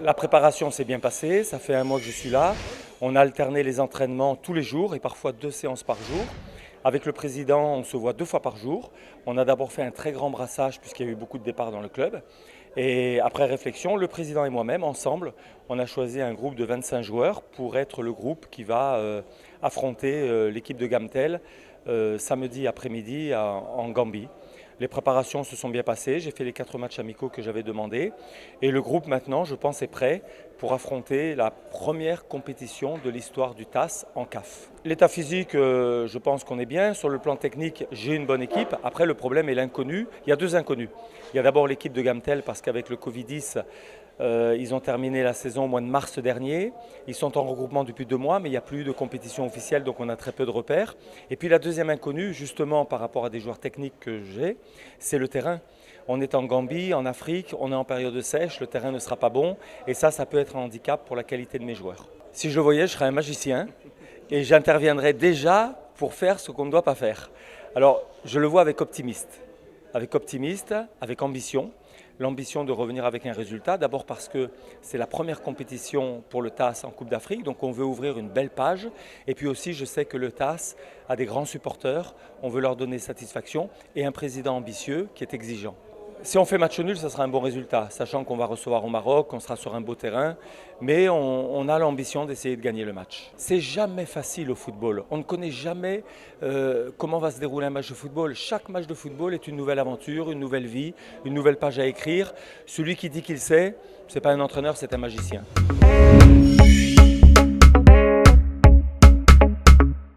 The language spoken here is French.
La préparation s'est bien passée, ça fait un mois que je suis là. On a alterné les entraînements tous les jours et parfois 2 séances par jour. Avec le président, on se voit 2 fois par jour. On a d'abord fait un très grand brassage puisqu'il y a eu beaucoup de départs dans le club. Et après réflexion, le président et moi-même, ensemble, on a choisi un groupe de 25 joueurs pour être le groupe qui va affronter l'équipe de Gamtel samedi après-midi en Gambie. Les préparations se sont bien passées, j'ai fait les 4 matchs amicaux que j'avais demandé et le groupe maintenant, je pense, est prêt pour affronter la première compétition de l'histoire du TAS en CAF. L'état physique, je pense qu'on est bien. Sur le plan technique, j'ai une bonne équipe. Après, le problème est l'inconnu. Il y a 2 inconnus. Il y a d'abord l'équipe de Gamtel parce qu'avec le Covid-10, ils ont terminé la saison au mois de mars dernier. Ils sont en regroupement depuis 2 mois, mais il n'y a plus de compétition officielle, donc on a très peu de repères. Et puis la deuxième inconnue, justement par rapport à des joueurs techniques que j'ai, c'est le terrain. On est en Gambie, en Afrique, on est en période sèche, le terrain ne sera pas bon. Et ça peut être un handicap pour la qualité de mes joueurs. Si je le voyais, je serais un magicien et j'interviendrais déjà pour faire ce qu'on ne doit pas faire. Alors, je le vois avec optimiste, avec ambition. L'ambition de revenir avec un résultat, d'abord parce que c'est la première compétition pour le TAS en Coupe d'Afrique, donc on veut ouvrir une belle page. Et puis aussi, je sais que le TAS a des grands supporters, on veut leur donner satisfaction et un président ambitieux qui est exigeant. Si on fait match nul, ça sera un bon résultat, sachant qu'on va recevoir au Maroc, qu'on sera sur un beau terrain, mais on a l'ambition d'essayer de gagner le match. C'est jamais facile au football. On ne connaît jamais comment va se dérouler un match de football. Chaque match de football est une nouvelle aventure, une nouvelle vie, une nouvelle page à écrire. Celui qui dit qu'il sait, ce n'est pas un entraîneur, c'est un magicien.